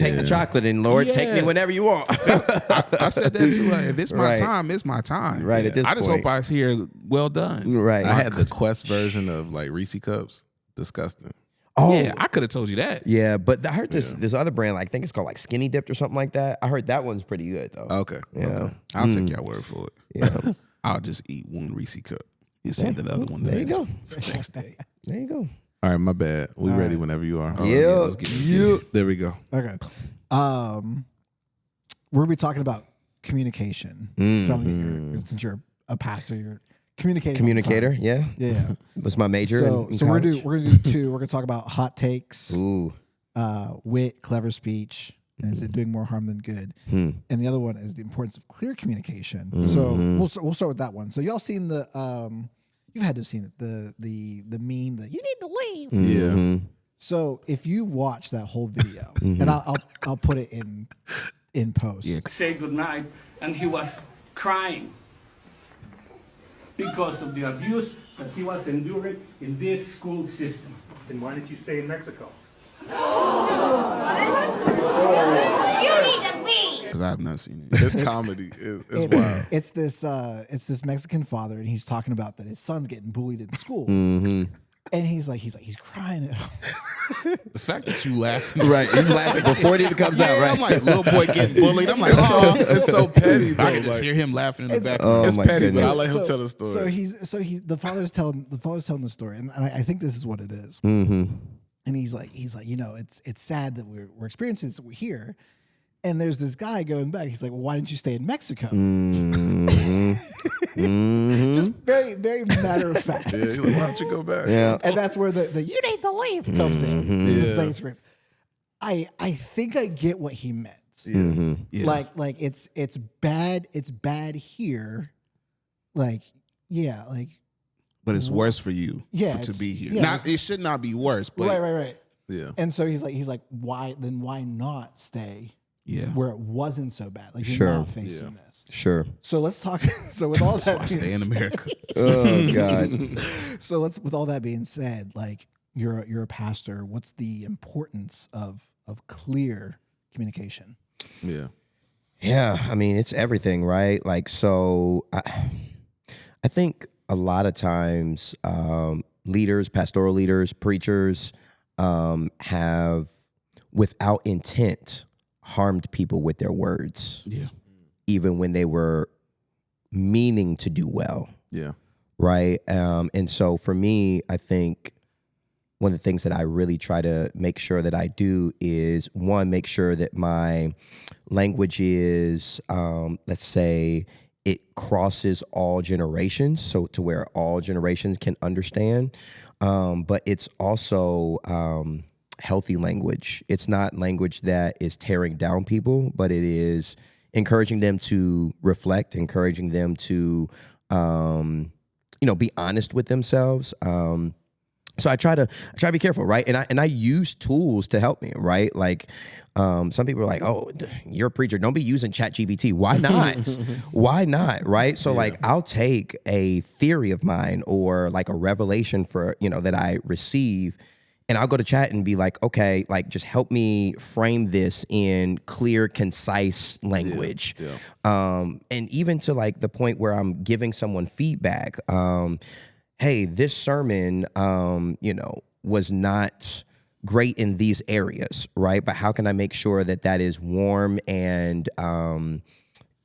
Take the chocolate and Lord, take me whenever you want. I said that too. If it's my time, it's my time. Right, at this I just point. hope I hear well done. Right. I had the Quest version of like Reese cups. Disgusting. Oh, Yeah, I could have told you that. yeah, but I heard this other brand, like, I think it's called like Skinny Dipped or something like that. I heard that one's pretty good though. Okay. Yeah. I'll take your word for it. Yeah. I'll just eat one Reese cup and send the other one the There you next go. day. There you go. All right, my bad. We ready whenever you are. Yeah. There we go. Okay. We're gonna be talking about communication. Since you're a pastor, you're communicating. Communicator, yeah. Yeah. What's my major? So in we're college? gonna do two. We're gonna talk about hot takes, Ooh. wit, clever speech, and is it doing more harm than good? And the other one is the importance of clear communication. So we'll start with that one. So y'all seen the you've had to have seen it, the meme that you need to leave. Yeah. So if you watch that whole video, and I'll put it in post. Yeah. Say goodnight, and he was crying because of the abuse that he was enduring in this school system. Then why did you stay in Mexico? You need to leave. Because I have not seen it. It's comedy. It's wild. It's this Mexican father, and he's talking about that his son's getting bullied in school, and he's crying. The fact that you laughing. Right. He's laughing before it even comes out, right? I'm like, little boy getting bullied. I'm like, It's so petty, though. I can just Like, hear him laughing in the It's- background. it's my petty, but goodness. I'll let him tell the story. So the father's telling the story, and I think this is what it is. And he's like, you know, it's sad that we're experiencing this here. And there's this guy going back. He's like, well, why didn't you stay in Mexico? Just very, very matter of fact. yeah, he's like, why don't you go back? Yeah. And that's where the you need to leave comes in. This is the script. I think I get what he meant. Yeah. Like it's bad here. Like, yeah, like But it's worse for you to be here. yeah. Not, it should not be worse, but right. Yeah. And so he's like, why not stay yeah. where it wasn't so bad? Like you're Sure. not facing this. Sure. So let's talk. So with all that, Stay in America. Oh God. So with all that being said, like you're a pastor. What's the importance of clear communication? Yeah. Yeah, I mean, it's everything, right? Like, so I think a lot of times leaders, pastoral leaders, preachers have, without intent, harmed people with their words, Yeah. even when they were meaning to do well, Yeah. right? And so for me, I think one of the things that I really try to make sure that I do is, one, make sure that my language is, let's say, it crosses all generations, so to where all generations can understand. But it's also healthy language. It's not language that is tearing down people, but it is encouraging them to reflect, encouraging them to, be honest with themselves. So I try to be careful, right? And I use tools to help me, right? Like some people are like, "Oh, you're a preacher. Don't be using ChatGPT." Why not? Why not? Right? So like, I'll take a theory of mine or like a revelation that I receive, and I'll go to chat and be like, "Okay, like just help me frame this in clear, concise language." And even to like the point where I'm giving someone feedback. Hey, this sermon, was not great in these areas, right? But how can I make sure that is warm and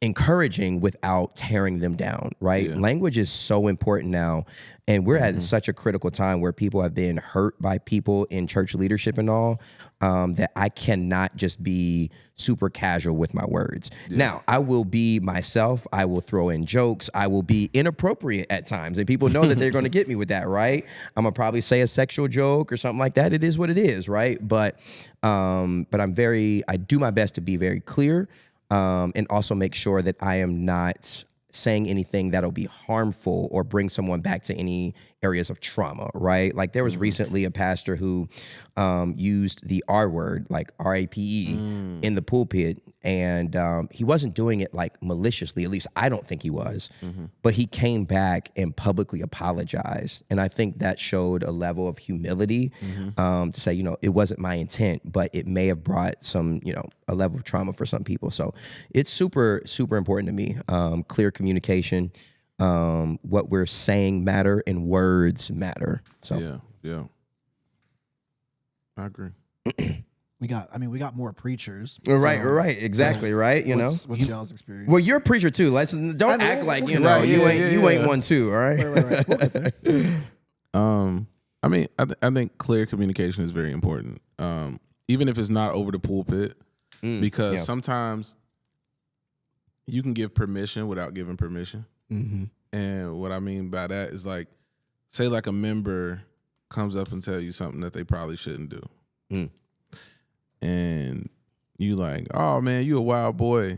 encouraging without tearing them down, right? Yeah. Language is so important now. And we're at such a critical time where people have been hurt by people in church leadership and all, that I cannot just be super casual with my words. Yeah. Now, I will be myself. I will throw in jokes. I will be inappropriate at times. And people know that they're going to get me with that, right? I'm going to probably say a sexual joke or something like that. It is what it is, right? But I do my best to be very clear, and also make sure that I am not saying anything that'll be harmful or bring someone back to any areas of trauma, right? Like there was recently a pastor who used the R word, like RAPE, in the pulpit, And he wasn't doing it like maliciously. At least I don't think he was. But he came back and publicly apologized. And I think that showed a level of humility to say, you know, it wasn't my intent, but it may have brought some, you know, a level of trauma for some people. So it's super, super important to me. Clear communication, what we're saying matter, and words matter. So Yeah. I agree. We got more preachers. Right, exactly, right. You know, what's y'all's experience? well, you're a preacher too. Don't act like you know you ain't one too. All right. Right. We'll get there. I mean, I think clear communication is very important. Even if it's not over the pulpit, because sometimes you can give permission without giving permission. And what I mean by that is like, say like a member comes up and tell you something that they probably shouldn't do. And you like, oh man, you a wild boy.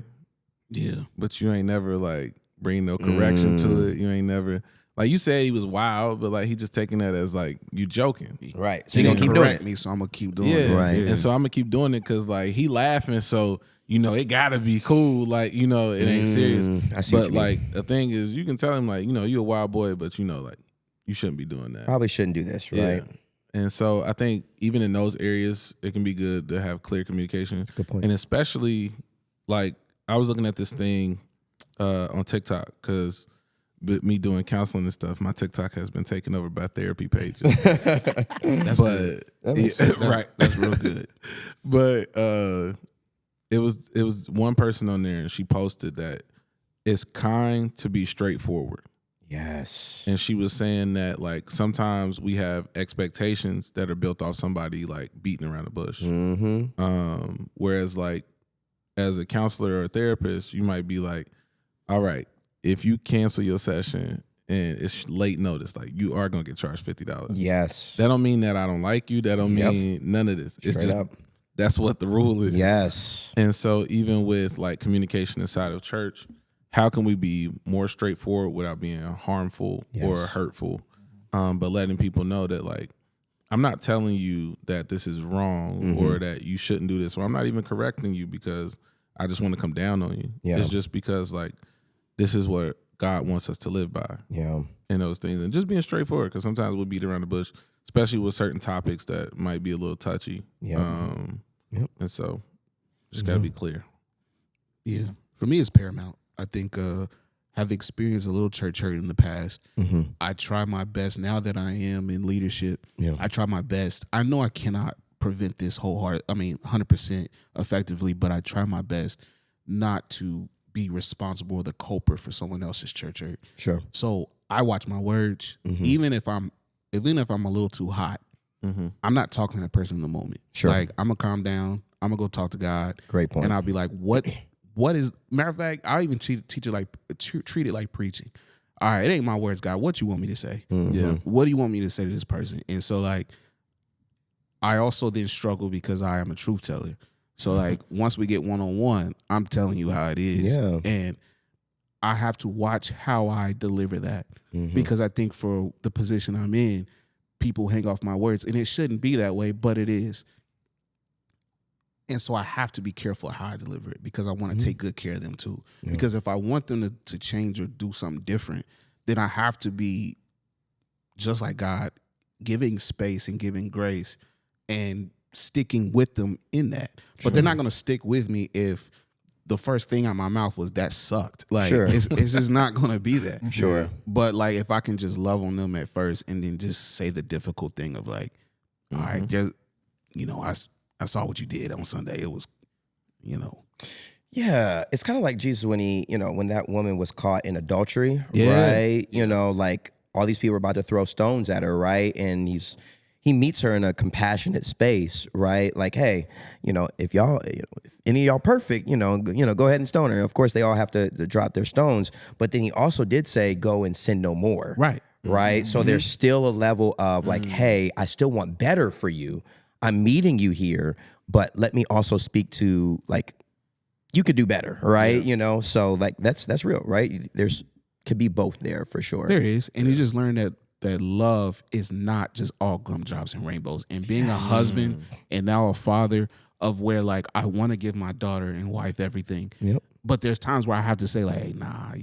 Yeah. But you ain't never like bring no correction to it. You ain't never, like you said he was wild, but like he just taking that as like you joking. Right. So He you gonna didn't keep doing correct it. me, so I'm gonna keep doing Yeah. it. Right. Yeah. And so I'm gonna keep doing it because like he laughing, so you know it gotta be cool. Like, you know, it ain't serious. I see what But you mean. like the thing is you can tell him like, you know, you a wild boy, but you know, like you shouldn't be doing that. Probably shouldn't do this, right? Yeah. And so I think even in those areas, it can be good to have clear communication. Good point. And especially, like, I was looking at this thing on TikTok because me doing counseling and stuff, my TikTok has been taken over by therapy pages. That's good. Right. That's real good. But it was one person on there, and she posted that it's kind to be straightforward. Yes. And she was saying that like sometimes we have expectations that are built off somebody like beating around the bush. Whereas like as a counselor or a therapist, you might be like, all right, if you cancel your session and it's late notice, like you are gonna get charged $50. Yes. That don't mean that I don't like you. That don't Yep. mean none of this. It's Straight just up. that's what the rule is. Yes. And so even with like communication inside of church, how can we be more straightforward without being harmful or Yes. hurtful? But letting people know that like, I'm not telling you that this is wrong or that you shouldn't do this, or I'm not even correcting you because I just want to come down on you. Yeah. It's just because like, this is what God wants us to live by Yeah. in those things. And just being straightforward, because sometimes we'll beat around the bush, especially with certain topics that might be a little touchy. Yeah. And so just got to be clear. Yeah. For me, it's paramount. I think have experienced a little church hurt in the past. I try my best now that I am in leadership. Yeah. I try my best. I know I cannot prevent this 100% effectively, but I try my best not to be responsible or the culprit for someone else's church hurt. Sure. So I watch my words, even if I'm a little too hot. I'm not talking to that person in the moment. Sure. Like I'm gonna calm down. I'm gonna go talk to God. Great point. And I'll be like, what is, matter of fact, I'll even treat it like preaching. All right, it ain't my words, God. What you want me to say? Yeah. What do you want me to say to this person? And so like, I also then struggle because I am a truth teller. So like, once we get one-on-one, I'm telling you how it is. Yeah. And I have to watch how I deliver that because I think for the position I'm in, people hang off my words, and it shouldn't be that way, but it is. And so I have to be careful how I deliver it because I want to take good care of them too. Yeah. Because if I want them to change or do something different, then I have to be just like God, giving space and giving grace and sticking with them in that. But they're not going to stick with me if the first thing out of my mouth was that sucked. Like it's just not going to be that. Sure. But like if I can just love on them at first and then just say the difficult thing of like, all right, just, you know, I saw what you did on Sunday. It was, you know. Yeah, it's kind of like Jesus when when that woman was caught in adultery, Yeah. right? You know, like all these people were about to throw stones at her, right? And he meets her in a compassionate space, right? Like, hey, if any of y'all perfect, go ahead and stone her. Of course, they all have to drop their stones, but then he also did say, go and sin no more. Right. Right. So there's still a level of like, hey, I still want better for you. I'm meeting you here, but let me also speak to like, you could do better, right? Yeah. So like that's real, right? There's could be both there for sure. There is. And you just learn that love is not just all gumdrops and rainbows. And being a husband and now a father of where like I want to give my daughter and wife everything. Yep. But there's times where I have to say like, hey, nah,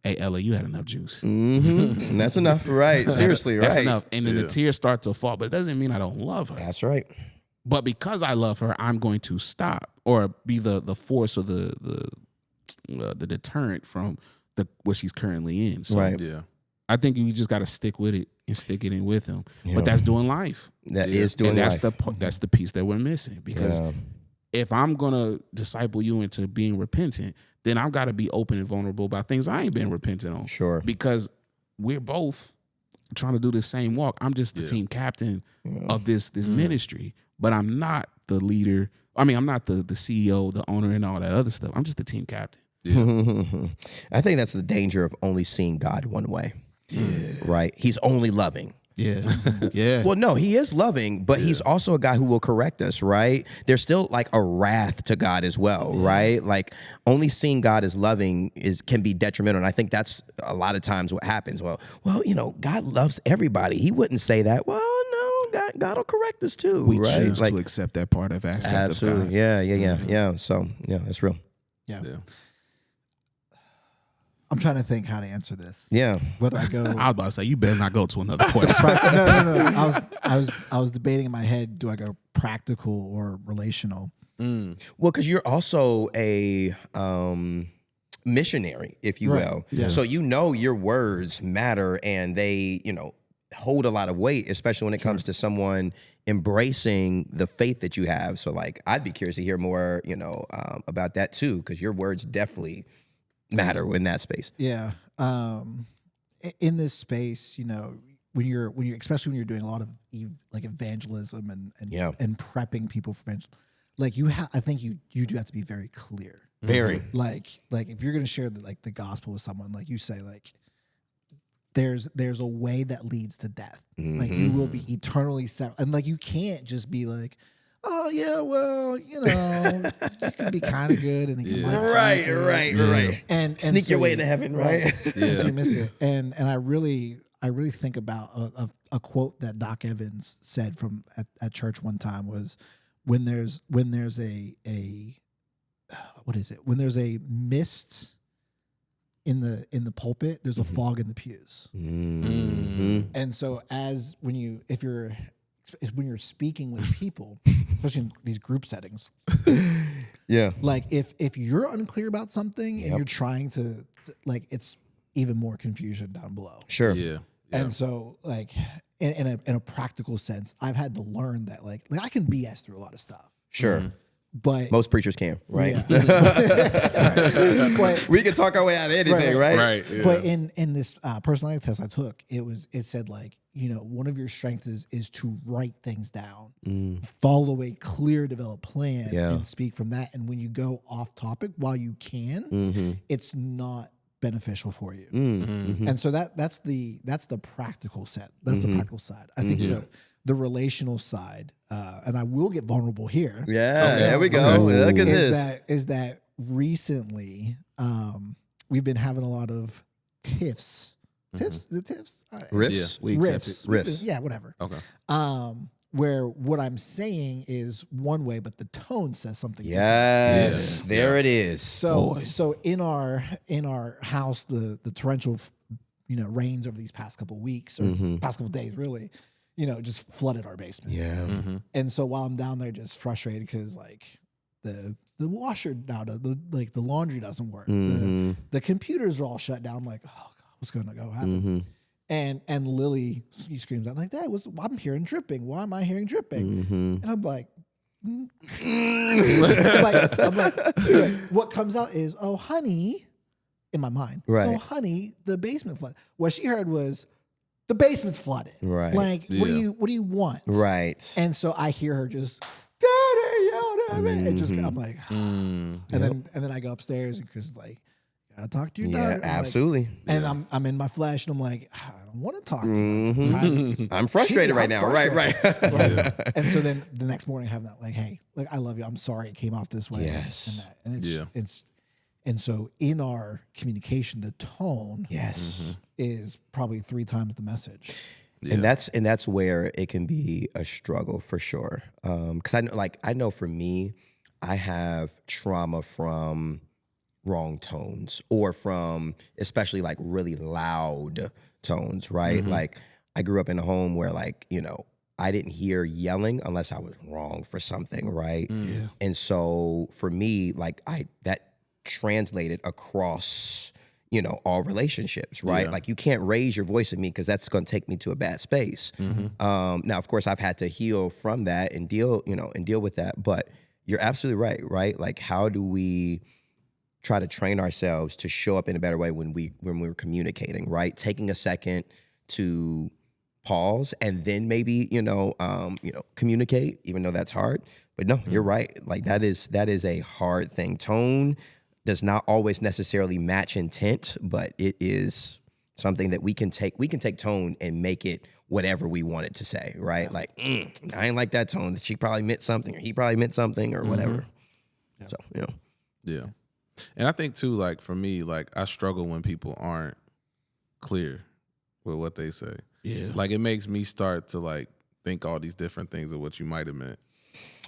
hey Ella, you had enough juice. And that's enough, right? Seriously, right? That's enough. And then the tears start to fall, but it doesn't mean I don't love her. That's right. But because I love her, I'm going to stop or be the force or the deterrent from what she's currently in. So Right. Yeah. I think you just got to stick with it and stick it in with him. But that's doing life. That is doing and that's life. that's the piece that we're missing because if I'm gonna disciple you into being repentant, then I've got to be open and vulnerable about things I ain't been repentant on. Sure. Because we're both trying to do the same walk. I'm just the team captain of this ministry, but I'm not the leader. I mean, I'm not the CEO, the owner, and all that other stuff. I'm just the team captain. I think that's the danger of only seeing God one way. Yeah. Right? He's only loving. Yeah. Yeah. Well, no, he is loving, but he's also a guy who will correct us, right? There's still like a wrath to God as well, right? Like only seeing God as loving can be detrimental. And I think that's a lot of times what happens. Well, you know, God loves everybody. He wouldn't say that. Well, no, God will correct us too, We right? choose Like, to accept that part of aspect absolutely. of God. Yeah. So, yeah, that's real. Yeah. Yeah. I'm trying to think how to answer this. Yeah. Whether I go. I was about to say, you better not go to another question. No. I was debating in my head. Do I go practical or relational? Well, because you're also a missionary, if you will. Yeah. So you know your words matter and they, hold a lot of weight, especially when it comes to someone embracing the faith that you have. So like, I'd be curious to hear more, about that too, because your words definitely matter in that space. Yeah. In this space, when you're especially when you're doing a lot of like evangelism and prepping people for evangelism, like I think you do have to be very clear. Very. Like if you're going to share the gospel with someone, like you say, like there's a way that leads to death. Like you will be eternally set, and like you can't just be like, oh yeah, well, you can be kind of good and Right. and Sneak so your way into heaven, right? So you missed it. And I really think about a quote that Doc Evans said from at church one time was when there's a what is it? When there's a mist in the pulpit, there's a fog in the pews. And so when you're speaking with people, especially in these group settings, Yeah. like if you're unclear about something and you're trying to like, it's even more confusion down below. Sure. Yeah. And so like in a practical sense, I've had to learn that like I can BS through a lot of stuff, Sure. but Most preachers can, right? but We can talk our way out of anything, right? Right. Yeah. But in this personality test I took, it said like, one of your strengths is to write things down, follow a clear, developed plan, and speak from that. And when you go off topic, while you can, it's not beneficial for you. And so that's the practical set. That's the practical side. I think the relational side, and I will get vulnerable here. Yeah, there we go. Look at this. Is that recently we've been having a lot of tiffs. Tiffs? Is it tiffs? Riffs? We accept it. Riffs. Yeah, whatever. Okay. Where what I'm saying is one way, but the tone says something Yes. There it is. different. So in our house, the torrential rains over these past couple of weeks or past couple of days really, just flooded our basement. Yeah. And so while I'm down there just frustrated because like the washer now the laundry doesn't work. The computers are all shut down. I'm like, oh God, what's gonna go happen? And Lily, she screams out like, Dad, I'm hearing dripping. Why am I hearing dripping? And I'm like, I'm like, what comes out is, oh honey, in my mind, Right. oh honey, the basement flooded. What she heard was, the basement's flooded. Right. Like, what do you want? Right. And so I hear her just, Daddy, yelled at me. And just, I'm like, and then I go upstairs and Chris is like, gotta talk to your daughter. Yeah, I'm like- absolutely. and I'm in my flesh and I'm like, I don't want to talk to her. I'm frustrated right now. Right. Right. And so then the next morning I have that like, hey, like I love you. I'm sorry it came off this way. Yes. And it's and so in our communication, the tone Yes. is probably 3 times the message. And that's where it can be a struggle for sure. Because I know for me, I have trauma from wrong tones or from especially like really loud tones, right? Like I grew up in a home where like, I didn't hear yelling unless I was wrong for something, right? Yeah. And so for me, like that translated across, all relationships, right? Yeah. Like you can't raise your voice at me because that's going to take me to a bad space. Now, of course, I've had to heal from that and deal with that. But you're absolutely right? Like, how do we try to train ourselves to show up in a better way when we're communicating, right? Taking a second to pause and then maybe communicate, even though that's hard. But no, you're right. Like that is a hard thing. Tone does not always necessarily match intent, but it is something that we can take tone and make it whatever we want it to say, right? Like, I ain't like that tone. She probably meant something, or he probably meant something, or whatever. So, Yeah. And I think too, like for me, like I struggle when people aren't clear with what they say. Yeah. Like it makes me start to like think all these different things of what you might have meant.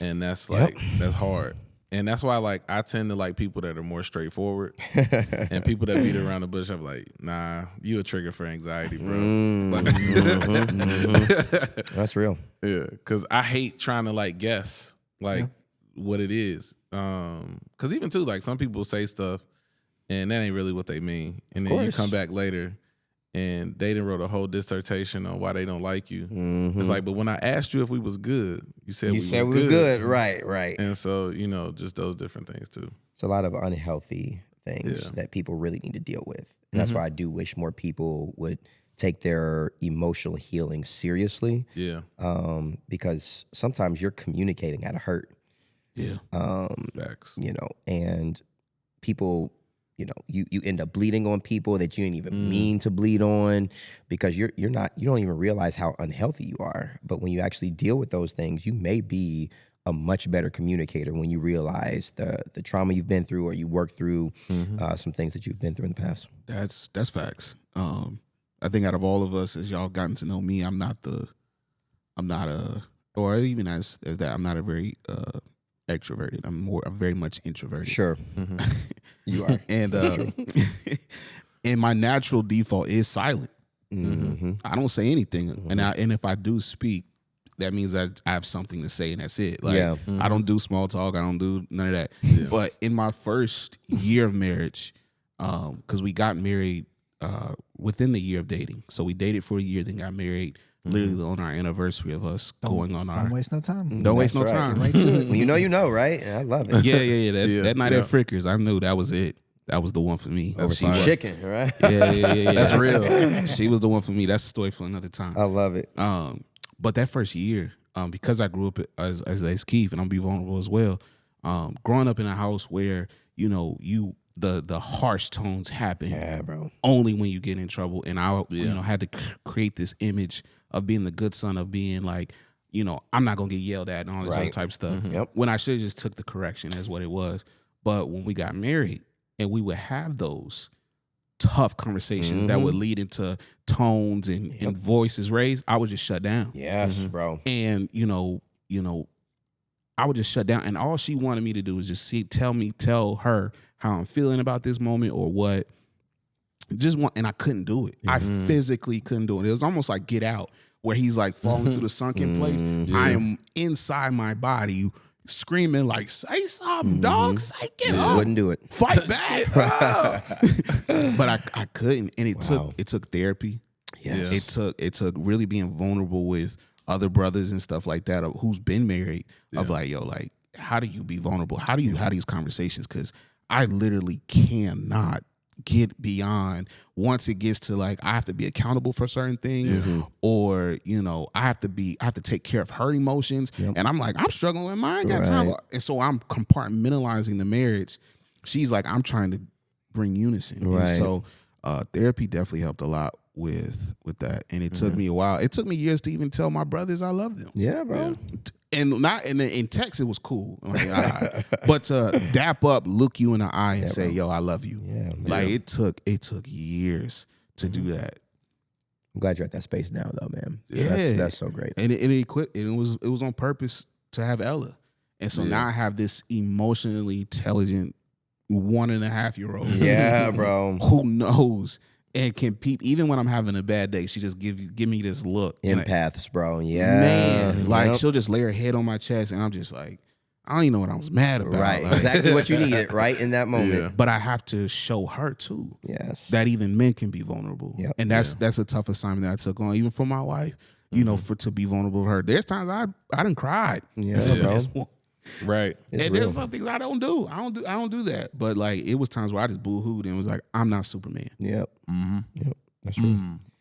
And that's like, that's hard. And that's why like I tend to like people that are more straightforward and people that beat around the bush. I'm like, nah, you a trigger for anxiety, bro. That's real. Yeah, because I hate trying to like guess like what it is. Because even too, like some people say stuff and that ain't really what they mean. And then you come back later and they done wrote a whole dissertation on why they don't like you. It's like, but when I asked you if we was good, you said we was good. Right. And so, just those different things too. It's a lot of unhealthy things that people really need to deal with. And that's why I do wish more people would take their emotional healing seriously. Yeah. Because sometimes you're communicating out of hurt. Yeah. Facts. And people, you end up bleeding on people that you didn't even mean to bleed on because you don't even realize how unhealthy you are. But when you actually deal with those things, you may be a much better communicator when you realize the trauma you've been through or you work through some things that you've been through in the past. That's facts. I think out of all of us, as y'all gotten to know me, I'm not or even as that, I'm not a very extroverted. I'm very much introverted. Sure. You are. And and my natural default is silent. I don't say anything. And if I do speak, that means I have something to say and that's it. Like I don't do small talk. I don't do none of that. But in my first year of marriage, because we got married within the year of dating. So we dated for a year, then got married literally on our anniversary of us going on our... Don't waste no time. Don't waste no time. Right to it. Well, you know, right? I love it. Yeah. That night at Frickers, I knew that was it. That was the one for me. Overseas chicken, right? Yeah. That's real. She was the one for me. That's a story for another time. I love it. But that first year, because I grew up as Keith, and I'm be vulnerable as well. Growing up in a house where the harsh tones happen, only when you get in trouble, and I had to create this image of being the good son, of being like, I'm not gonna get yelled at and all this other type stuff. When I should have just took the correction as what it was. But when we got married, and we would have those tough conversations that would lead into tones and voices raised, I would just shut down. Yes, bro. And I would just shut down. And all she wanted me to do was just tell her how I'm feeling about this moment or what. And I couldn't do it. I physically couldn't do it. It was almost like Get Out, where he's like falling through the sunken place. I am inside my body screaming like, say something, dog. Say, get up. Wouldn't do it. Fight back. But I couldn't. And it took therapy. Yes. It took really being vulnerable with other brothers and stuff like that who's been married. Of like, yo, like, how do you be vulnerable? How do you have these conversations? Because I literally cannot get beyond once it gets to like I have to be accountable for certain things or I have to take care of her emotions and I'm like I'm struggling with mine, got time, and so I'm compartmentalizing the marriage. She's like I'm trying to bring unison, and so therapy definitely helped a lot with that, and it took me a while. It took me years to even tell my brothers I love them. Yeah, bro. And not in text, it was cool. Like, all right. But to dap up, look you in the eye, and say, "Yo, I love you." Yeah, like it took years to do that. I'm glad you're at that space now, though, man. Yeah. That's so great. And it quit. And it was on purpose to have Ella. And so now I have this emotionally intelligent 1.5-year-old. Yeah, bro. Who knows and can peep. Even when I'm having a bad day, she just give me this look. And Empaths, bro. Yeah. man, like Yep. she'll just lay her head on my chest, and I'm just like, I don't even know what I was mad about. Right. Like, Exactly what you needed, right? In that moment. Yeah. but I have to show her too Yes. that even men can be vulnerable. Yep. And that's a tough assignment that I took on, even for my wife. You know, to be vulnerable with her. There's times I done cried. Yeah, bro. Right. It's and real. there's some things I don't do. I don't do that. But like it was times where I just boo-hooed and was like, I'm not Superman. Yep. Yep. That's true.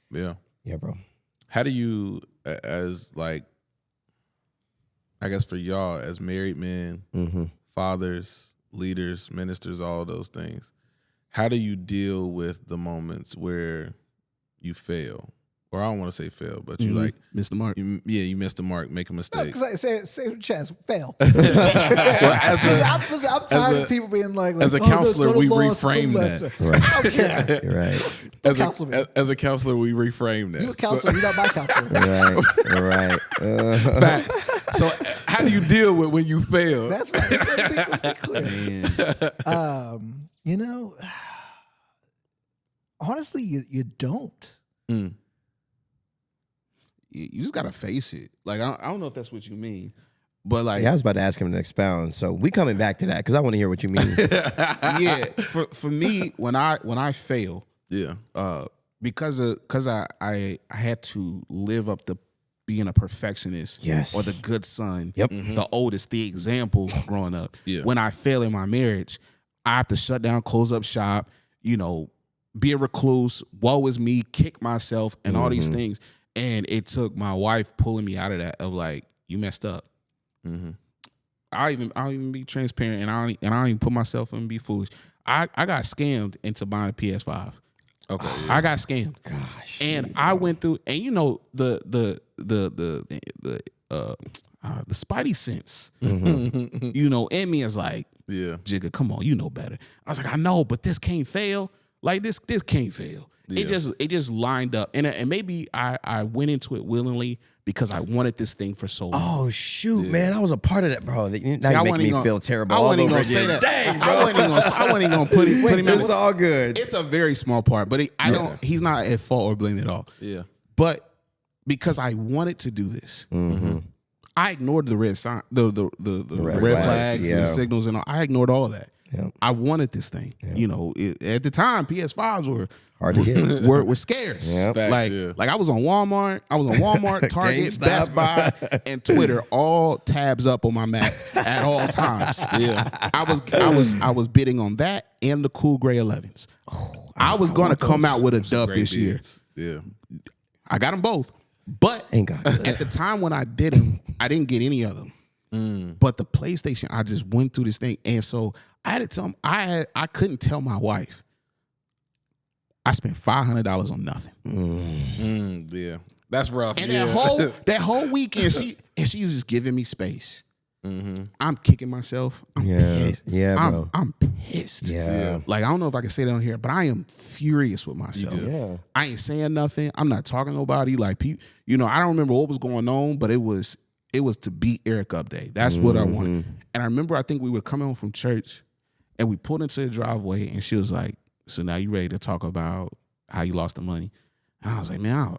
Yeah. Yeah, bro. How do you, as like, I guess for y'all as married men, fathers, leaders, ministers, all those things, how do you deal with the moments where you fail? Or I don't want to say fail, but you like Missed the mark. you missed the mark, make a mistake. Because I say chance, fail. as I'm tired of people being like as a "Oh, no, it's counselor, not a we loss, it's a reframe lesson." that. I don't care. You're right. Don't counsel me. As a counselor, we reframe that. You a counselor, you're not my counselor. Right. Facts. So how do you deal with when you fail? That's right. Let's be clear. You know, honestly, you don't. You just gotta face it. Like I don't know if that's what you mean, but like Yeah, I was about to ask him to expound. So we coming back to that because I want to hear what you mean. yeah, for me when I fail, Yeah. because I had to live up to being a perfectionist, Yes. or the good son, Yep. the oldest, the example growing up. Yeah. When I fail in my marriage, I have to shut down, close up shop, you know, be a recluse, woe is me, kick myself, and all these things. And it took my wife pulling me out of that of like, you messed up. I'll even be transparent, and I don't even put myself in and be foolish. I got scammed into buying a PS5. Okay. I got scammed. Gosh. And I went through, and you know the spidey sense, you know, in me is like, Yeah. Jigga, come on, you know better. I was like, I know, but this can't fail. Like this can't fail. Yeah. It just lined up, and maybe I went into it willingly because I wanted this thing for so long. Oh shoot, man! I was a part of that, bro. Now See, you I make wasn't me even feel terrible. I all wasn't even over gonna say again. that. Dang, bro. I wasn't even gonna put him in It's that. all good. It's a very small part, but he's not at fault or blame at all. Yeah. But because I wanted to do this, I ignored the red sign, the red flags, flags and yeah. the signals and all. I ignored all that. Yep. I wanted this thing. You know, at the time, PS5s were Hard to get. were scarce. Yep. Facts, Like yeah. like I was on Walmart, Target, GameStop. Best Buy, and Twitter, all tabs up on my Mac at all times. Yeah. I was bidding on that and the cool gray 11s. I was gonna come out with a dub Great this year. bids. Yeah. I got them both, but Ain't got good. at the time when I did them, I didn't get any of them. But the PlayStation, I just went through this thing, and so I had to tell them I couldn't tell my wife I spent $500 on nothing. Yeah. That's rough. And yeah. that whole weekend, she's just giving me space. I'm kicking myself. I'm pissed. Yeah, bro. I'm pissed. Yeah. Like, I don't know if I can say that on here, but I am furious with myself. Yeah. I ain't saying nothing. I'm not talking to nobody. Like, you know, I don't remember what was going on, but it was to beat Eric up day. That's what I wanted. And I remember, I think we were coming home from church, and we pulled into the driveway, and she was like, so now you ready to talk about how you lost the money? And I was like, man,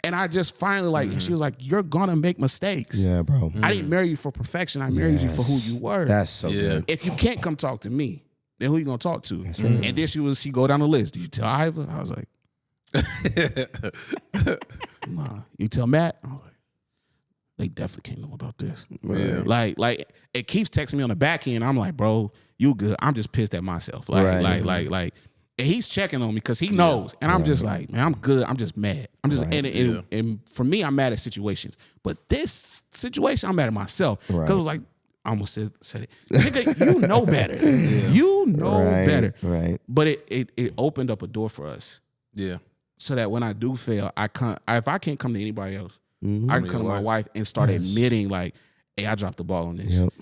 and I just finally like, and she was like, you're gonna make mistakes. Yeah, bro. I didn't marry you for perfection. I married you for who you were. That's so good. If you can't come talk to me, then who you gonna talk to? And then she go down the list. Did you tell Iva? I was like, nah. You tell Matt? I was like, they definitely can't know about this. Yeah. Like it keeps texting me on the back end. I'm like, bro, you good. I'm just pissed at myself. Like and he's checking on me because he knows. And I'm just like, man, I'm good. I'm just mad. I'm just and for me, I'm mad at situations. But this situation, I'm mad at myself. Because it was like, I almost said it. Nigga, you know better. You know better. Right. But it opened up a door for us. Yeah. So that when I do fail, if I can't come to anybody else, I can come to my wife and start admitting like, hey, I dropped the ball on this. Yep.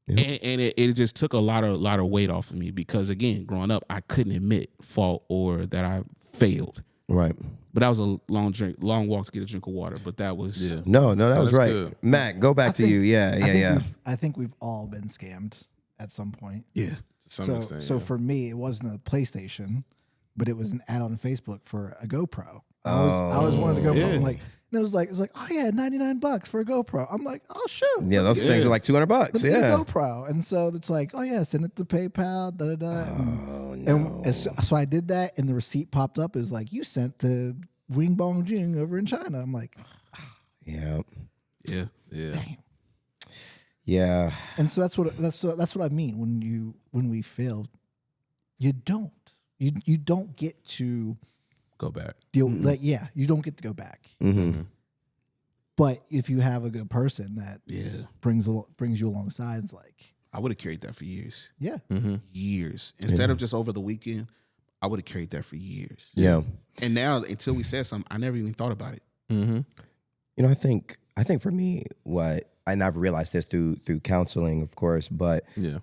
And it just took a lot of weight off of me because again, growing up, I couldn't admit fault or that I failed. Right. But that was a long walk to get a drink of water. But that was No, that was that's right. good. Mac, go back to you. Yeah. I think we've all been scammed at some point. yeah. To some So, extent, so yeah. for me, it wasn't a PlayStation, but it was an ad on Facebook for a GoPro. I always wanted a GoPro. Yeah. I'm like, and it was like, oh yeah, $99 for a GoPro. I'm like, oh shoot. Yeah, those things are like $200. Let me get a Yeah. GoPro. And so it's like, oh yeah, send it to PayPal, da da da. And so I did that, and the receipt popped up. Is like, you sent to Wing Bong Jing over in China. I'm like, Yeah. Yeah. Yeah. Yeah. and so that's what I mean when we fail, you don't get to Go back. deal you don't get to go back. Mm-hmm. But if you have a good person that Yeah. brings you alongside, it's like, I would have carried that for years. yeah, Years. Instead of just over the weekend, I would have carried that for years. Yeah. And now, until we said something, I never even thought about it. Mm-hmm. You know, I think for me, and I've realized this through counseling, of course, but Yeah.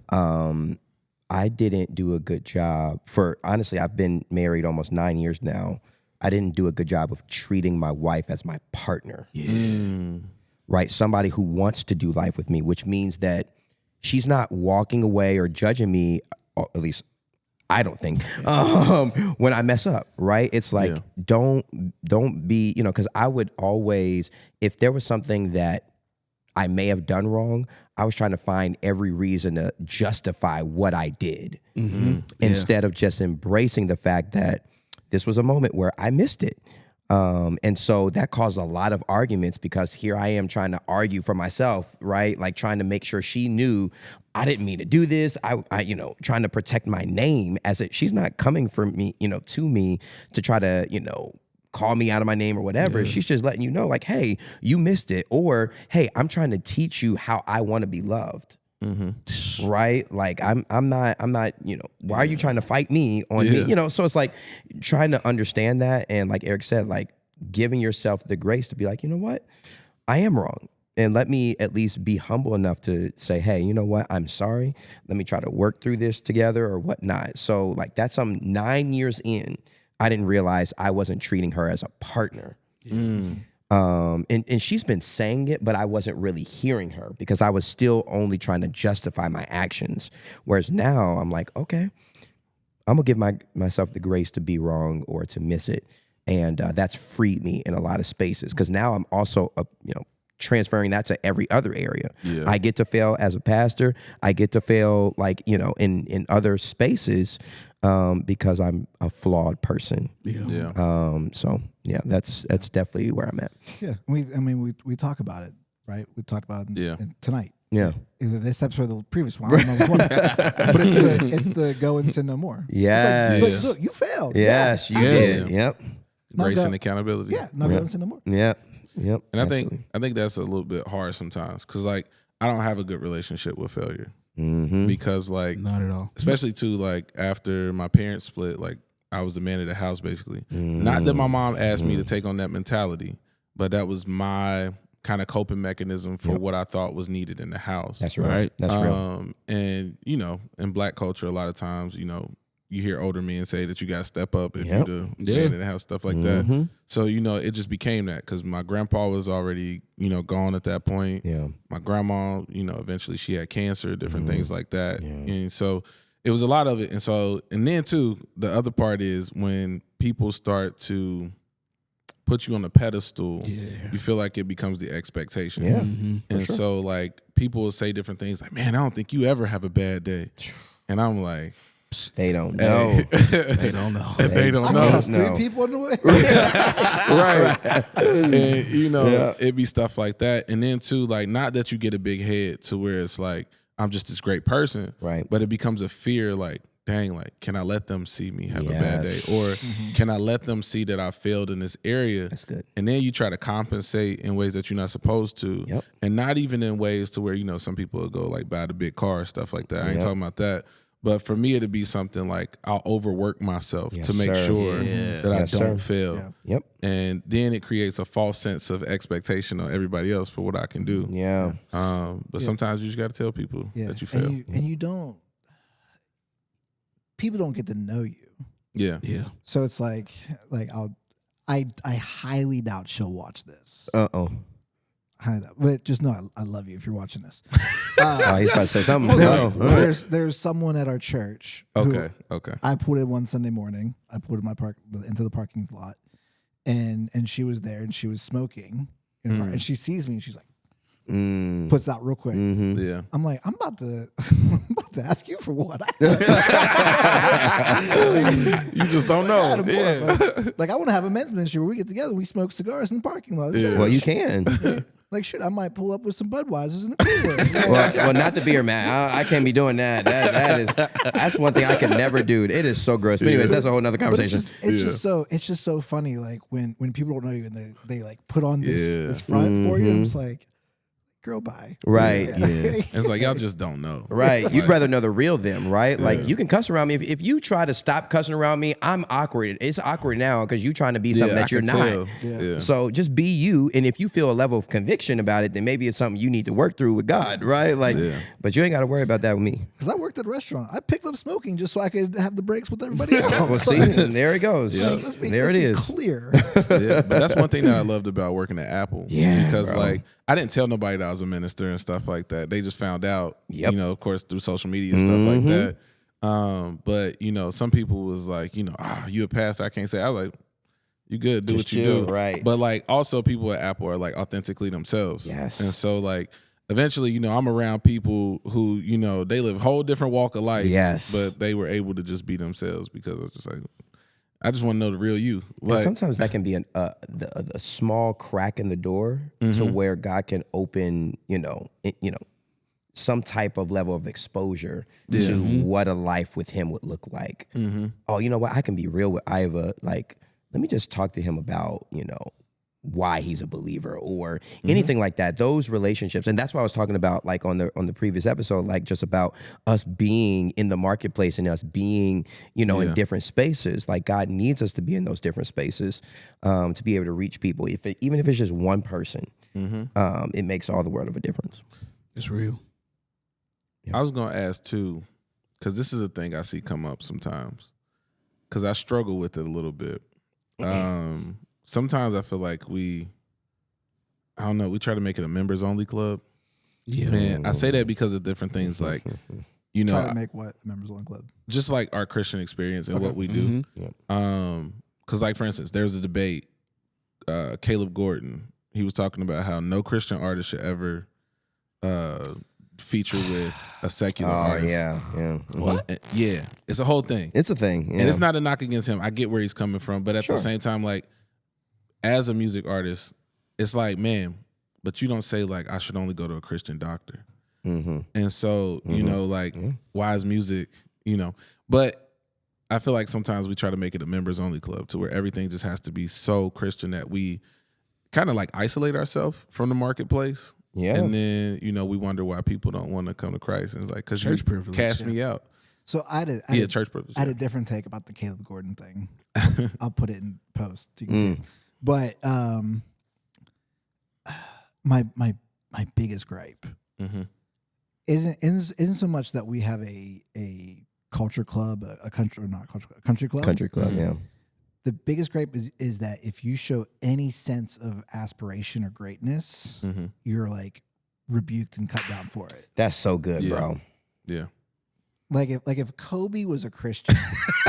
I didn't do a good job honestly, I've been married almost 9 years now. I didn't do a good job of treating my wife as my partner. Right? Somebody who wants to do life with me, which means that she's not walking away or judging me, or at least I don't think, when I mess up, right? It's like, Yeah. don't be, because I would always, if there was something that I may have done wrong, I was trying to find every reason to justify what I did instead of just embracing the fact that this was a moment where I missed it. And so that caused a lot of arguments because here I am trying to argue for myself, right? Like trying to make sure she knew I didn't mean to do this. I trying to protect my name she's not coming for me, to me to try to, call me out of my name or whatever. She's just letting you know like, hey, you missed it. Or, hey, I'm trying to teach you how I want to be loved. Right? Like I'm not, why are you trying to fight me on me? So it's like trying to understand that. And like Eric said, like giving yourself the grace to be like, you know what? I am wrong. And let me at least be humble enough to say, hey, you know what? I'm sorry. Let me try to work through this together or whatnot. So like that's 9 years in, I didn't realize I wasn't treating her as a partner. And she's been saying it, but I wasn't really hearing her because I was still only trying to justify my actions. Whereas now I'm like, okay, I'm gonna give myself the grace to be wrong or to miss it. And that's freed me in a lot of spaces because now I'm also, transferring that to every other area. Yeah. I get to fail as a pastor. I get to fail like, in other spaces because I'm a flawed person. Yeah. So yeah, that's definitely where I'm at. yeah. We talk about it, right? We talked about it tonight. Yeah. Either this episode or the previous one. I don't know which one. But it's the go and sin no more. Yes. It's like, look, you failed. Yes, you I did. Yep. Grace go- and accountability. Yeah, no go and sin no more. Yep. Yep. And Absolutely. I think that's a little bit hard sometimes because like I don't have a good relationship with failure because like Not at all. especially too like after my parents split, like I was the man of the house basically. Not that my mom asked me to take on that mentality, but that was my kind of coping mechanism for what I thought was needed in the house. That's right. That's real. And in Black culture, a lot of times, you hear older men say that you got to step up if you're the man in the house, stuff like that. So, it just became that because my grandpa was already, gone at that point. Yeah. My grandma, eventually she had cancer, different things like that. And so it was a lot of it. And then too, the other part is when people start to put you on a pedestal, you feel like it becomes the expectation. Yeah. And so like people will say different things like, man, I don't think you ever have a bad day. And I'm like, They don't know. They don't know. they don't I know. cussed No. 3 people in the way. Right. And it'd be stuff like that. And then too, like, not that you get a big head to where it's like, I'm just this great person. Right. But it becomes a fear like, dang, like, can I let them see me have a bad day? Yes. Or can I let them see that I failed in this area? That's good. And then you try to compensate in ways that you're not supposed to. Yep. And not even in ways to where, some people will go like buy the big car, stuff like that. I ain't talking about that. But for me, it'd be something like I'll overwork myself Yes, to make sir. sure that Yes, I don't sir. fail. Yeah. Yep. And then it creates a false sense of expectation on everybody else for what I can do. Yeah. But sometimes you just got to tell people that you fail. And you don't. People don't get to know you. Yeah. Yeah. So it's like I highly doubt she'll watch this. Uh-oh. But just know I love you if you're watching this. Oh, he's about to say something. No. There's someone at our church. who Okay. I pulled in one Sunday morning. I pulled in into the parking lot, and she was there and she was smoking. And she sees me and she's like, puts it out real quick. Yeah. I'm like, I'm about to ask you for what? You just don't know. Like I want to have a men's ministry where we get together, and we smoke cigars in the parking lot. Yeah. Well, you can. Like shit, I might pull up with some Budweisers in the cooler. well, not the beer, man. I can't be doing that. That's one thing I can never do. It is so gross. But anyways, that's a whole nother But conversation. it's just so funny. Like when people don't know you and they like put on this front for you. I'm just like, girl, bye. Right. It's like y'all just don't know. Right. You'd rather know the real them, right? Like you can cuss around me. If you try to stop cussing around me, I'm awkward. It's awkward now because you're trying to be something that you're not. Yeah. So just be you. And if you feel a level of conviction about it, then maybe it's something you need to work through with God, right? Like, but you ain't got to worry about that with me. Because I worked at a restaurant. I picked up smoking just so I could have the breaks with everybody else. Well, see, there it goes. Let's be clear. Yeah, but that's one thing that I loved about working at Apple. Yeah, because bro. like I didn't tell nobody that I was a minister and stuff like that. They just found out, Yep. you know, of course through social media and stuff like that. But you know, some people was like, you know, you a pastor? I can't say. I was like, you good? Do Just what you chill, do, right? But like, also people at Apple are like authentically themselves. Yes. And so like, eventually, you know, I'm around people who, you know, they live a whole different walk of life. Yes. But they were able to just be themselves because it's just like, I just want to know the real you. And Like, sometimes that can be a small crack in the door to where God can open, some type of level of exposure to what a life with Him would look like. Oh, you know what? I can be real with Iva. Like, let me just talk to him about, why he's a believer or anything like that. Those relationships, and that's why I was talking about, like on the previous episode, like just about us being in the marketplace and us being, in different spaces. Like God needs us to be in those different spaces to be able to reach people. Even if it's just one person, it makes all the world of a difference. It's real. I was gonna ask too, because this is a thing I see come up sometimes, because I struggle with it a little bit. Sometimes I feel like we try to make it a members only club. Yeah, man. I say that because of different things, like Try to make what members only club? just like our Christian experience and what we do. Because like for instance, there's a debate. Caleb Gordon, he was talking about how no Christian artist should ever feature with a secular artist. What? Yeah, it's a whole thing. It's a thing, And it's not a knock against him. I get where he's coming from, but at the same time, like as a music artist, it's like, man, but you don't say like I should only go to a Christian doctor. And so, why is music, but I feel like sometimes we try to make it a members only club to where everything just has to be so Christian that we kind of like isolate ourselves from the marketplace. Yeah. And then, we wonder why people don't want to come to Christ. And it's like, because Church you privilege, cast me out. So I had Church privilege. I had a different take about the Caleb Gordon thing. I'll put it in post so you can see it. But my biggest gripe isn't so much that we have a culture club, a country club. Country club, yeah. The biggest gripe is that if you show any sense of aspiration or greatness, you're like rebuked and cut down for it. That's so good, bro. Yeah. Like if Kobe was a Christian,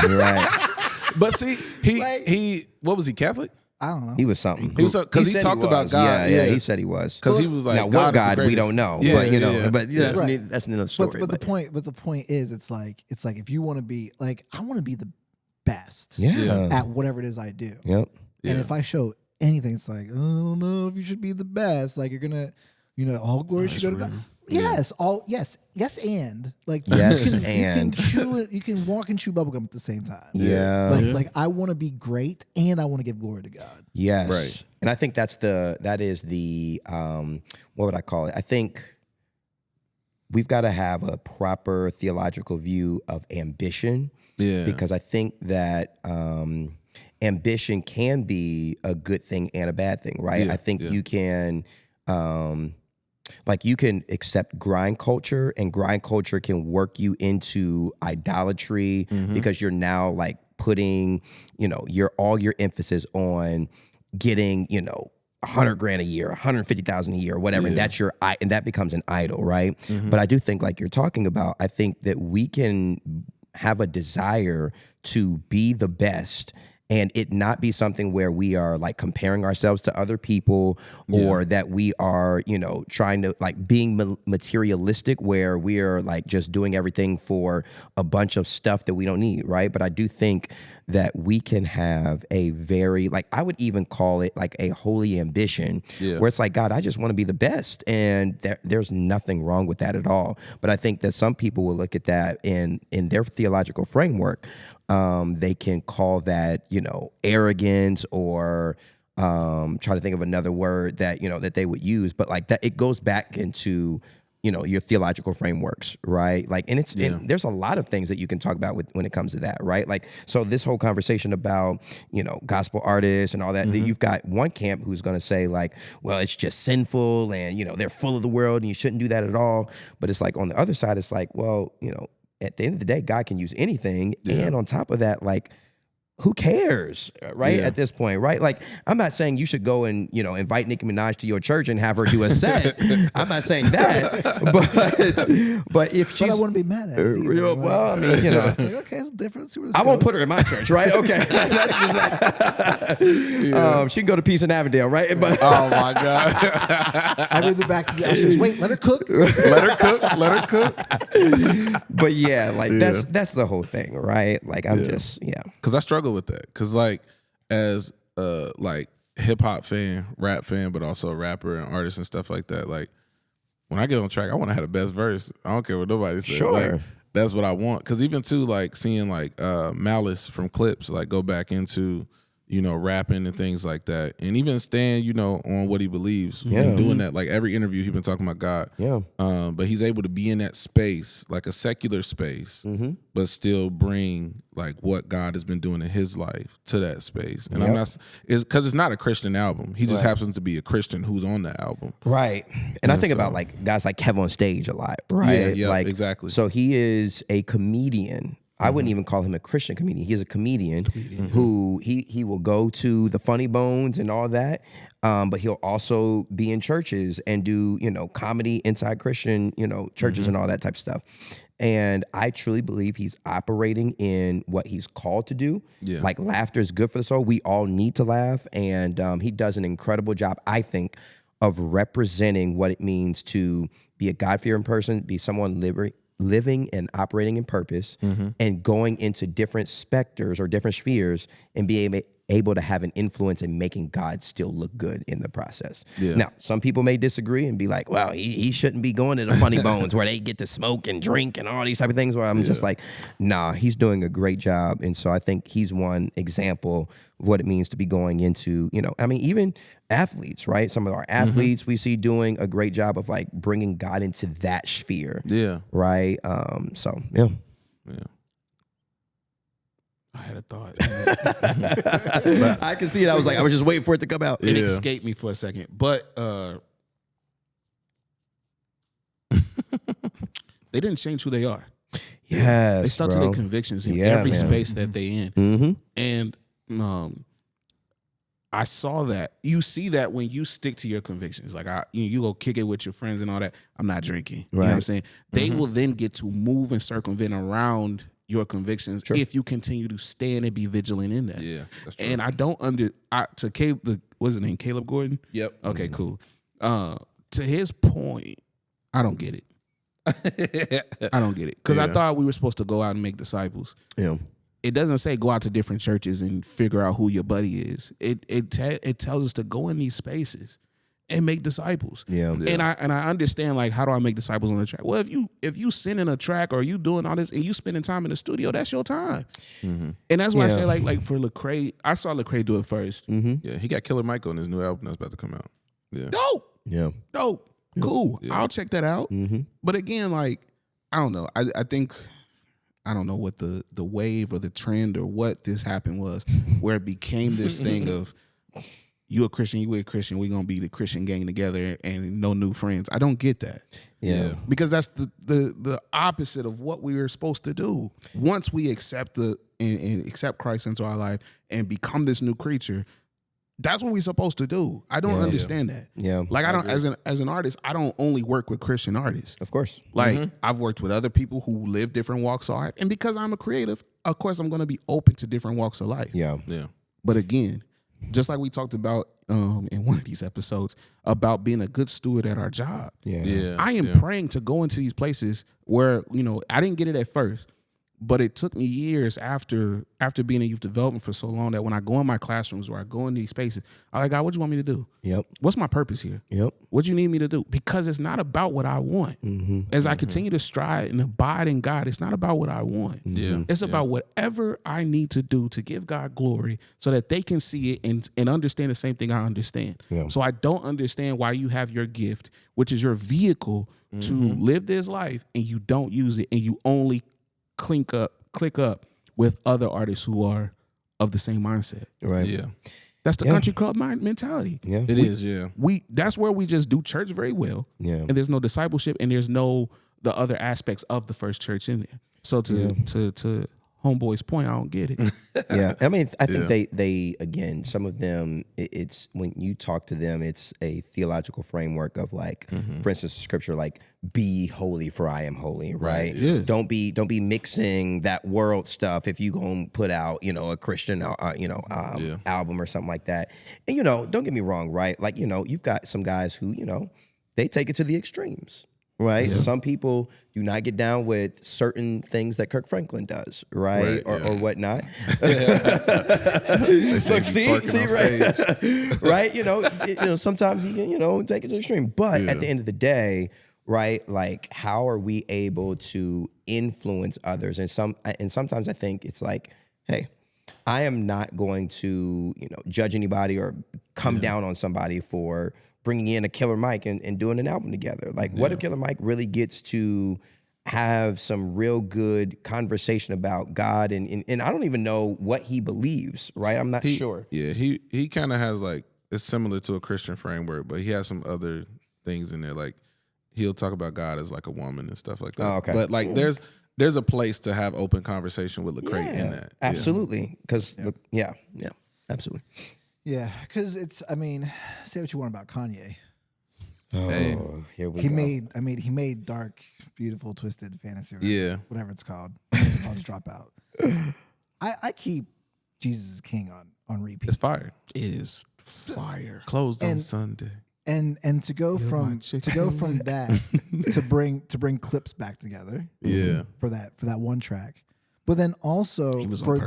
You're right. But see, he what was he, Catholic? I don't know. He was something. He was because he said talked about was. God. Yeah, he said he was. Because he was like, Now, what God is the we don't know, greatest. but Yeah. that's another story. But the point is, it's like if you want to be like, I want to be the best at whatever it is I do. Yep. And if I show anything, it's like, I don't know if you should be the best. Like you're gonna, all glory should go to God. Yes, and like you can walk and chew bubblegum at the same time. Yeah. Like I want to be great and I want to give glory to God. Yes. Right. And I think that is the what would I call it? I think we've got to have a proper theological view of ambition. Yeah. Because I think that ambition can be a good thing and a bad thing, right? Yeah, I think you can you can accept grind culture, and grind culture can work you into idolatry because you're now like putting, all your emphasis on getting, 100 grand a year, 150,000 a year, or whatever, and and that becomes an idol, right? But I do think, like you're talking about, I think that we can have a desire to be the best and it not be something where we are like comparing ourselves to other people or that we are, trying to like being materialistic where we are like just doing everything for a bunch of stuff that we don't need, right? But I do think that we can have a very, like, I would even call it like a holy ambition where it's like, God, I just want to be the best. And there's nothing wrong with that at all. But I think that some people will look at that in their theological framework. They can call that, arrogance or trying to think of another word that, that they would use. But like that, it goes back into, your theological frameworks, right? Like, and and there's a lot of things that you can talk about when it comes to that, right? Like, so this whole conversation about, gospel artists and all that, you've got one camp who's going to say like, well, it's just sinful and, they're full of the world and you shouldn't do that at all. But it's like on the other side, it's like, well, at the end of the day, God can use anything. And on top of that, like, who cares, right? At this point, right? Like, I'm not saying you should go and, invite Nicki Minaj to your church and have her do a set. I'm not saying that, but if she's... But I wouldn't be mad at it either. Well, I mean, like, okay, it's different. See where this I won't goes. put her in my church, right? Okay. She can go to Peace in Avondale, right? But Oh my God. I read it back to the ushers. Wait, let her cook. Let her cook. but yeah, like that's the whole thing, right? Like I'm just Because I struggle with that. Because like as like hip hop fan, rap fan, but also a rapper and artist and stuff like that. Like when I get on track, I want to have the best verse. I don't care what nobody says. Sure. Like, that's what I want. Because even too, like seeing like Malice from Clips, like go back into rapping and things like that, and even stand on what he believes. And doing that, like every interview he's been talking about God. But he's able to be in that space, like a secular space, but still bring like what God has been doing in his life to that space. And I'm not, it's because it's not a Christian album. He just happens to be a Christian who's on the album. Right. And I think about like guys like Kev on Stage a lot, right? Yeah, like, exactly. So he is a comedian. I wouldn't even call him a Christian comedian. He's a comedian who he will go to the Funny Bones and all that, but he'll also be in churches and do comedy inside Christian churches and all that type of stuff. And I truly believe he's operating in what he's called to do. Yeah. Like laughter is good for the soul. We all need to laugh, and he does an incredible job, I think, of representing what it means to be a God-fearing person, be someone living and operating in purpose, and going into different specters or different spheres and being able to have an influence in making God still look good in the process. Yeah. Now, some people may disagree and be like, well, he shouldn't be going to the Funny Bones where they get to smoke and drink and all these type of things, where I'm just like, nah, he's doing a great job. And so I think he's one example of what it means to be going into, I mean, even athletes, right? Some of our athletes we see doing a great job of like bringing God into that sphere. Yeah. Right. So, yeah. I had a thought. I can see it. I was like, I was just waiting for it to come out. It escaped me for a second. But they didn't change who they are. Yes, they stuck to their convictions in every space that they in. And I saw that. You see that when you stick to your convictions. Like you go kick it with your friends and all that. I'm not drinking. You know what I'm saying? They will then get to move and circumvent around your convictions if you continue to stand and be vigilant in that. Yeah, that's true. And I don't to Caleb, what's his name? Caleb Gordon? Yep. Okay, cool. To his point, I don't get it. I don't get it. Because I thought we were supposed to go out and make disciples. Yeah. It doesn't say go out to different churches and figure out who your buddy is. It tells us to go in these spaces and make disciples. Yeah. And I understand, like, how do I make disciples on the track? Well, if you sending a track or you doing all this and you spending time in the studio, that's your time. And that's why I say, like for Lecrae, I saw Lecrae do it first. Yeah, he got Killer Mike on his new album that's about to come out. Yeah. Dope. Yeah. Dope. Cool. Yeah. I'll check that out. But again, like, I don't know. I think I don't know what the wave or the trend or what this happened was, where it became this thing of you a Christian, you a Christian, we gonna be the Christian gang together and no new friends. I don't get that. Yeah. Because that's the opposite of what we were supposed to do. Once we accept and accept Christ into our life and become this new creature, that's what we're supposed to do. I don't understand that. Yeah. Like I don't as an artist, I don't only work with Christian artists. Of course. Like I've worked with other people who live different walks of life. And because I'm a creative, of course I'm gonna be open to different walks of life. Yeah. Yeah. But again, just like we talked about in one of these episodes about being a good steward at our job. Yeah. Yeah. I am praying to go into these places where, I didn't get it at first, but it took me years after being in youth development for so long that when I go in my classrooms or I go in these spaces, I'm like, God, what do you want me to do? Yep. What's my purpose here? Yep. What do you need me to do? Because it's not about what I want. As I continue to strive and abide in God, it's not about what I want. Yeah. It's about whatever I need to do to give God glory so that they can see it and understand the same thing I understand. Yeah. So I don't understand why you have your gift, which is your vehicle to live this life, and you don't use it, and you only click up with other artists who are of the same mindset. Right. Yeah. That's the country club mentality. Yeah. It is. Yeah. That's where we just do church very well. Yeah. And there's no discipleship and there's no the other aspects of the first church in there. So to homeboy's point, I don't get it. Yeah, I mean, I think they again, some of them, it's when you talk to them, it's a theological framework of like, for instance, scripture like, "Be holy, for I am holy." Right? Yeah. Don't be mixing that world stuff. If you gonna put out, a Christian, album or something like that, and don't get me wrong, right? Like, you've got some guys who, they take it to the extremes. Right. Yeah. Some people do not get down with certain things that Kirk Franklin does, right? Or whatnot. Look, see, right? Right. Sometimes you can, take it to the extreme. But at the end of the day, right? Like, how are we able to influence others? And sometimes I think it's like, hey, I am not going to, judge anybody or come down on somebody for bringing in a Killer Mike and doing an album together. Like, what if Killer Mike really gets to have some real good conversation about God and I don't even know what he believes, right? I'm not sure. Yeah, he kind of has like, it's similar to a Christian framework, but he has some other things in there. Like, he'll talk about God as like a woman and stuff like that. Oh, okay. But like, there's a place to have open conversation with Lecrae in that. Absolutely. Because, absolutely. Yeah, because say what you want about Kanye. Oh, here we go. He made dark, beautiful, twisted fantasy. Whatever it's called. College Dropout. I keep Jesus is King on repeat. It's fire. It is fire. Closed on Sunday. And to go from that to bring clips back together. Yeah. For that one track. But then also for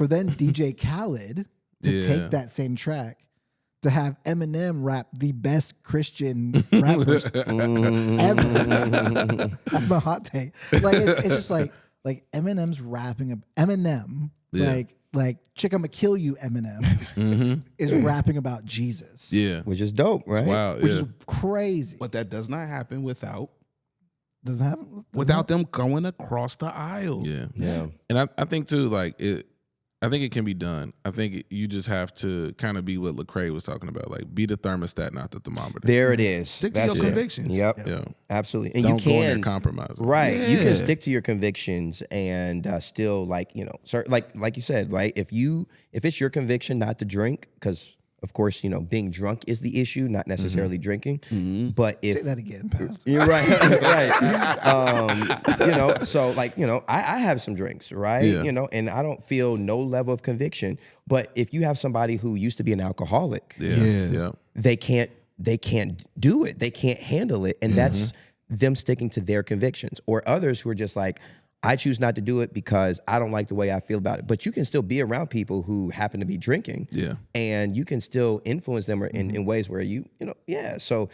DJ Khaled to take that same track to have Eminem rap the best Christian rappers ever. That's my hot take. Like it's just like Eminem's rapping Eminem like Chick I'ma Kill You Eminem is rapping about Jesus. Yeah. Which is dope, right? Wow. Which is crazy. But that does not happen without Without them going across the aisle. Yeah. And I think too, like I think it can be done. I think you just have to kind of be what Lecrae was talking about, like be the thermostat, not the thermometer. There it is. Stick to your convictions. Yep. Yeah. Absolutely. And Don't you go in can there compromise. Right. Yeah. You can stick to your convictions and still like you said, right? If it's your conviction not to drink, because of course, being drunk is the issue, not necessarily drinking. But if say that again, Pastor. you're right, right. So like, I have some drinks, right? Yeah. And I don't feel no level of conviction. But if you have somebody who used to be an alcoholic, Yeah. they can't do it. They can't handle it. And that's them sticking to their convictions. Or others who are just like, I choose not to do it because I don't like the way I feel about it. But you can still be around people who happen to be drinking. Yeah. And you can still influence them in ways where So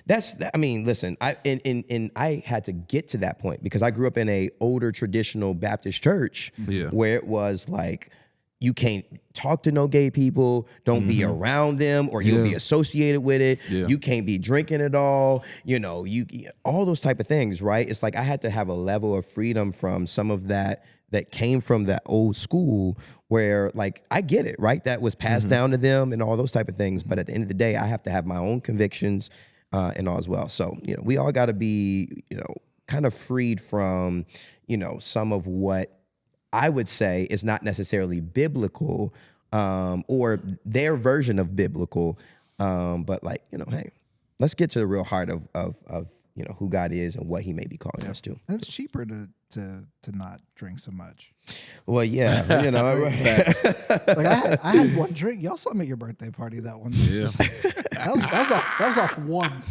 listen, I had to get to that point because I grew up in a older traditional Baptist church where it was like, you can't talk to no gay people, don't be around them, or you'll be associated with it. Yeah. You can't be drinking at all, all those type of things, right? It's like I had to have a level of freedom from some of that came from that old school where, like, I get it, right? That was passed down to them and all those type of things. But at the end of the day, I have to have my own convictions and all as well. So, we all got to be, kind of freed from, some of what I would say is not necessarily biblical, or their version of biblical, but like, hey, let's get to the real heart of who God is and what He may be calling us to. And it's cheaper to not drink so much. Well, yeah, Like I had one drink. Y'all saw me at your birthday party that one. Yeah. That was off one.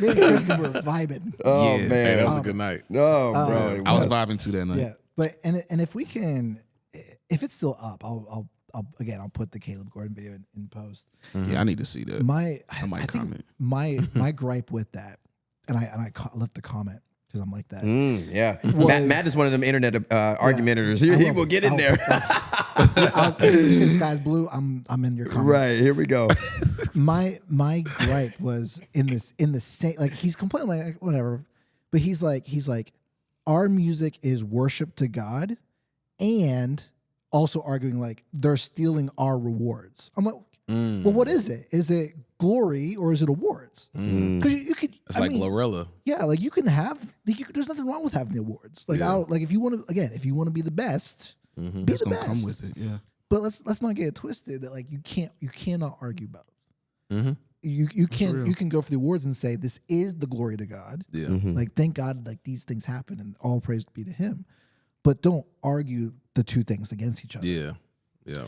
Me and Kristen were vibing. Oh Yeah. man, Hey, that was a good night. oh bro, I was vibing to that night. Yeah, but and if we can, if it's still up, I'll put the Caleb Gordon video in post. Yeah, I need to see that. I might think comment. My gripe with that, and I left a comment because I'm like that. yeah. Was- Matt is one of them internet argumenters. He will get in there. You say the sky's blue. I'm in your comments. Right, here we go. My gripe was in the same, like, he's complaining like whatever, but he's like our music is worship to God, and also arguing like they're stealing our rewards. I'm like, well, what is it? Is it glory or is it awards? Because you could. It's like Glorilla. Yeah, like you can have. There's nothing wrong with having the awards. Like, if you want to be the best, be It's the gonna best. come with it. Yeah. But let's not get it twisted that, like, you cannot argue both. Mm-hmm. You can real. you can go for the awards and say this is the glory to God. Yeah. Like, thank God, like, these things happen and all praise be to Him. But don't argue the two things against each other. Yeah. Yeah.